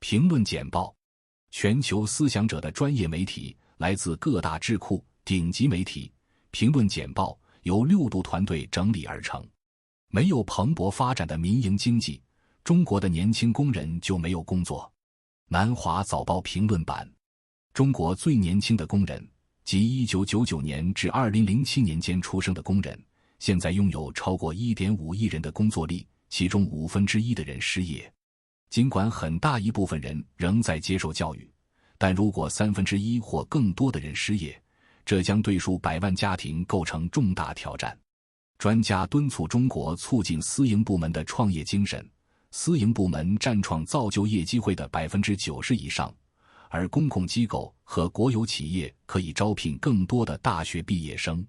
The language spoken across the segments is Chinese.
评论简报，全球思想者的专业媒体，来自各大智库、顶级媒体。评论简报由6度团队整理而成。没有蓬勃发展的民营经济，中国的年轻工人就没有工作。南华早报评论版，中国最年轻的工人，即1999年至2007年间出生的工人，现在拥有超过 1.5 亿人的工作力，其中1/5的人失业。尽管很大一部分人仍在接受教育，但如果1/3或更多的人失业，这将对数百万家庭构成重大挑战。专家敦促中国促进私营部门的创业精神，私营部门占创造就业机会的 90% 以上，而公共机构和国有企业可以招聘更多的大学毕业生。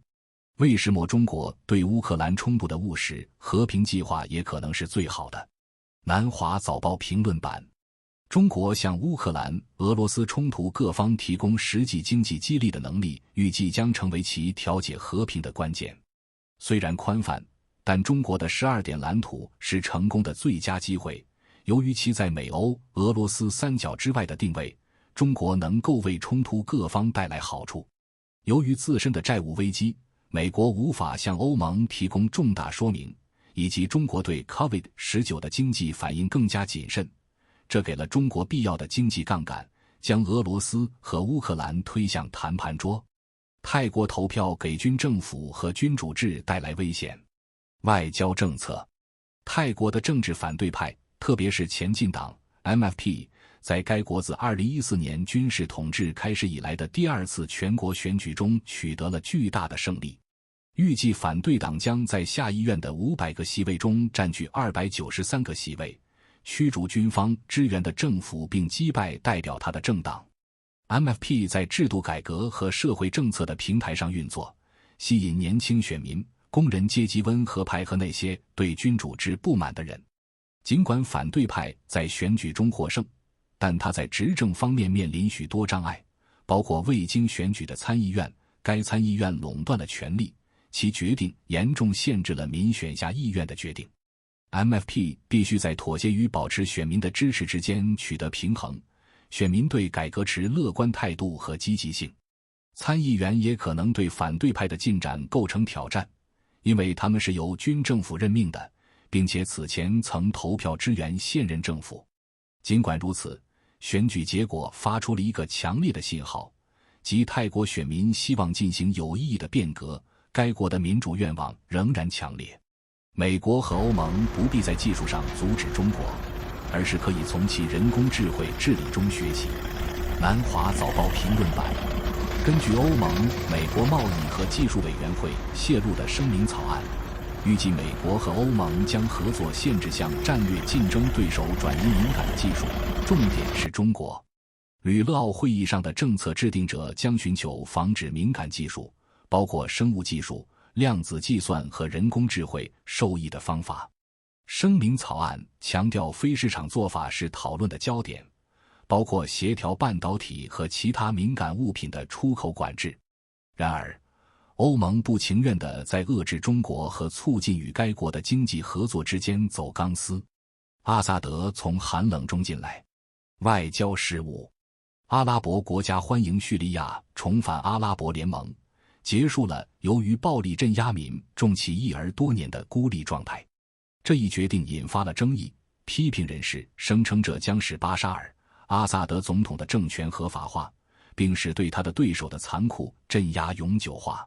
为什么中国对乌克兰冲突的务实和平计划也可能是最好的？南华早报评论版，中国向乌克兰、俄罗斯冲突各方提供实际经济激励的能力，预计将成为其调解和平的关键。虽然宽泛，但中国的12点蓝图是成功的最佳机会。由于其在美欧、俄罗斯三角之外的定位，中国能够为冲突各方带来好处。由于自身的债务危机，美国无法向欧盟提供重大说明，以及中国对 COVID-19 的经济反应更加谨慎，这给了中国必要的经济杠杆，将俄罗斯和乌克兰推向谈判桌。泰国投票给军政府和君主制带来危险。外交政策，泰国的政治反对派，特别是前进党 MFP， 在该国自2014年军事统治开始以来的第2次全国选举中取得了巨大的胜利。预计反对党将在下议院的500个席位中占据293个席位，驱逐军方支援的政府并击败代表他的政党。MFP 在制度改革和社会政策的平台上运作，吸引年轻选民、工人阶级温和派和那些对君主制不满的人。尽管反对派在选举中获胜，但他在执政方面面临许多障碍，包括未经选举的参议院，该参议院垄断了权力，其决定严重限制了民选下议院的决定。MFP 必须在妥协与保持选民的支持之间取得平衡，选民对改革持乐观态度和积极性。参议员也可能对反对派的进展构成挑战，因为他们是由军政府任命的，并且此前曾投票支援现任政府。尽管如此，选举结果发出了一个强烈的信号，即泰国选民希望进行有意义的变革，该国的民主愿望仍然强烈。美国和欧盟不必在技术上阻止中国，而是可以从其人工智慧治理中学习。南华早报评论版，根据欧盟、美国贸易和技术委员会泄露的声明草案，预计美国和欧盟将合作限制向战略竞争对手转移敏感的技术，重点是中国。吕乐奥会议上的政策制定者将寻求防止敏感技术，包括生物技术、量子计算和人工智慧受益的方法。声明草案强调非市场做法是讨论的焦点，包括协调半导体和其他敏感物品的出口管制。然而，欧盟不情愿地在遏制中国和促进与该国的经济合作之间走钢丝。阿萨德从寒冷中进来。外交事务，阿拉伯国家欢迎叙利亚重返阿拉伯联盟，结束了由于暴力镇压民众起义而多年的孤立状态。这一决定引发了争议，批评人士声称这将使巴沙尔·阿萨德总统的政权合法化，并使对他的对手的残酷镇压永久化。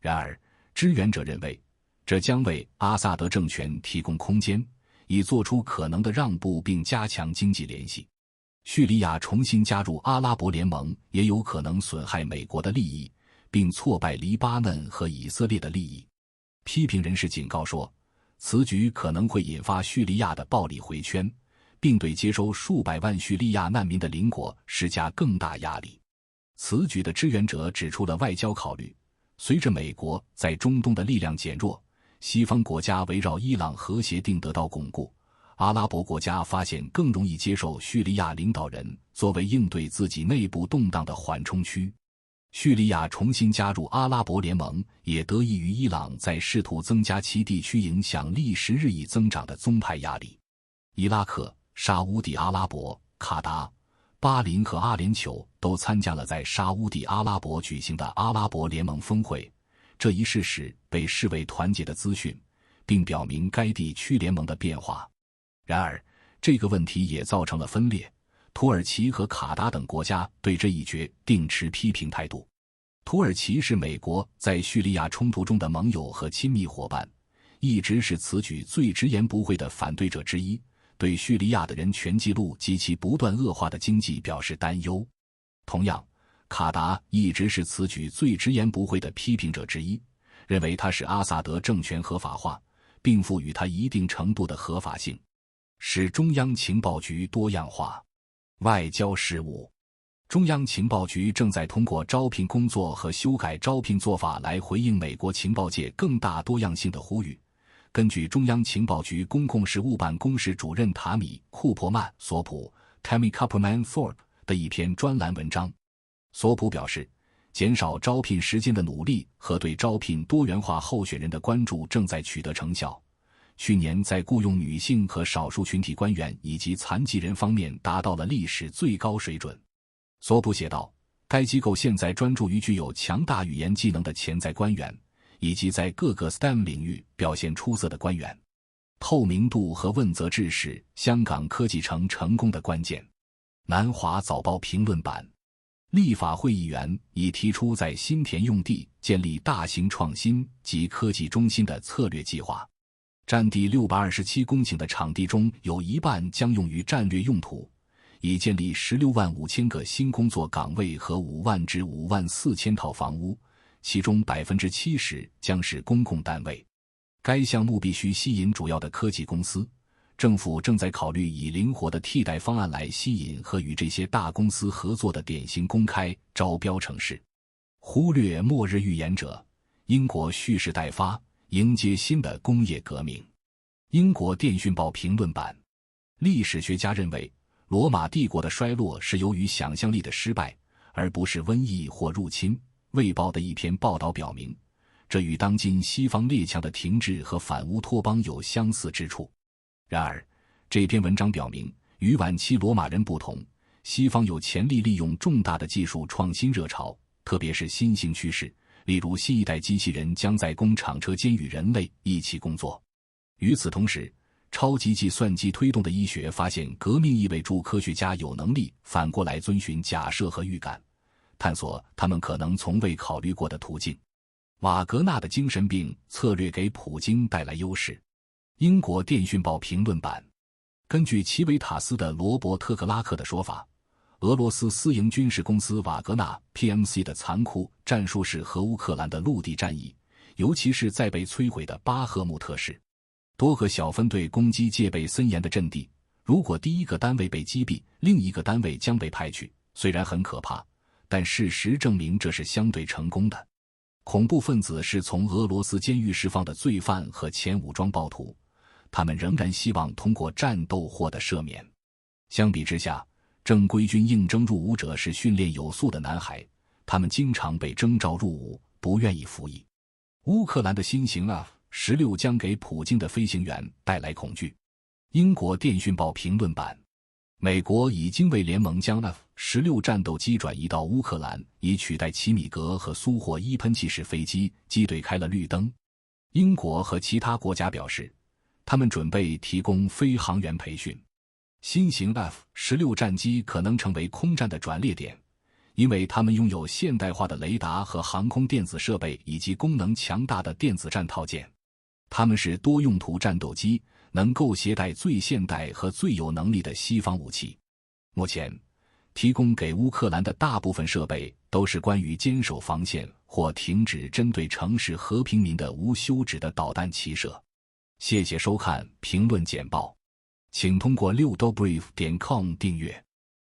然而，支援者认为，这将为阿萨德政权提供空间，以做出可能的让步并加强经济联系。叙利亚重新加入阿拉伯联盟也有可能损害美国的利益，并挫败黎巴嫩和以色列的利益。批评人士警告说，此举可能会引发叙利亚的暴力回圈，并对接收数百万叙利亚难民的邻国施加更大压力。此举的支援者指出了外交考虑，随着美国在中东的力量减弱，西方国家围绕伊朗核协定得到巩固，阿拉伯国家发现更容易接受叙利亚领导人作为应对自己内部动荡的缓冲区。叙利亚重新加入阿拉伯联盟也得益于伊朗在试图增加其地区影响力时日益增长的宗派压力。伊拉克、沙乌地阿拉伯、卡达、巴林和阿联酋都参加了在沙乌地阿拉伯举行的阿拉伯联盟峰会，这一事实被视为团结的资讯，并表明该地区联盟的变化。然而，这个问题也造成了分裂，土耳其和卡达等国家对这一决定持批评态度。土耳其是美国在叙利亚冲突中的盟友和亲密伙伴，一直是此举最直言不讳的反对者之一，对叙利亚的人权记录及其不断恶化的经济表示担忧。同样，卡达一直是此举最直言不讳的批评者之一，认为它使阿萨德政权合法化，并赋予它一定程度的合法性。使中央情报局多样化。外交事务。中央情报局正在通过招聘工作和修改招聘做法来回应美国情报界更大多样性的呼吁。根据中央情报局公共事务办公室主任塔米·库珀曼·索普 Tammy Kupperman Thorpe 的一篇专栏文章，索普表示，减少招聘时间的努力和对招聘多元化候选人的关注正在取得成效。去年在雇佣女性和少数群体官员以及残疾人方面达到了历史最高水准。索普写道，该机构现在专注于具有强大语言技能的潜在官员，以及在各个 STEM 领域表现出色的官员。透明度和问责制是香港科技城成功的关键。南华早报评论版。立法会议员已提出在新田用地建立大型创新及科技中心的策略计划。占地627公顷的场地中有一半将用于战略用途，以建立16万5千个新工作岗位和5万至5万4千套房屋，其中 70% 将是公共单位。该项目必须吸引主要的科技公司，政府正在考虑以灵活的替代方案来吸引和与这些大公司合作的典型公开招标城市。忽略末日预言者，英国蓄势待发，迎接新的工业革命。英国电讯报评论版。历史学家认为，罗马帝国的衰落是由于想象力的失败，而不是瘟疫或入侵。卫报的一篇报道表明，这与当今西方列强的停滞和反乌托邦有相似之处。然而，这篇文章表明，与晚期罗马人不同，西方有潜力利用重大的技术创新热潮，特别是新兴趋势，例如新一代机器人将在工厂车间与人类一起工作。与此同时，超级计算机推动的医学发现革命意味着科学家有能力反过来遵循假设和预感，探索他们可能从未考虑过的途径。瓦格纳的精神病策略给普京带来优势。英国电讯报评论版。根据奇维塔斯的罗伯特·克拉克的说法，俄罗斯私营军事公司瓦格纳 PMC 的残酷战术是和乌克兰的陆地战役，尤其是在被摧毁的巴赫穆特市。多个小分队攻击戒备森严的阵地，如果第一个单位被击毙，另一个单位将被派去，虽然很可怕，但事实证明这是相对成功的。恐怖分子是从俄罗斯监狱释放的罪犯和前武装暴徒，他们仍然希望通过战斗获得赦免。相比之下，正规军应征入伍者是训练有素的男孩，他们经常被征召入伍，不愿意服役。乌克兰的新型F-16将给普京的飞行员带来恐惧。英国电讯报评论版。美国已经为联盟将 F-16战斗机转移到乌克兰，以取代奇米格和苏霍伊喷气式飞机，机队开了绿灯。英国和其他国家表示，他们准备提供飞行员培训。新型 F-16战机可能成为空战的转捩点，因为他们拥有现代化的雷达和航空电子设备以及功能强大的电子战套件。他们是多用途战斗机，能够携带最现代和最有能力的西方武器。目前，提供给乌克兰的大部分设备都是关于坚守防线或停止针对城市和平民的无休止的导弹齐射。谢谢收看评论简报，请通过6dobrief.com订阅。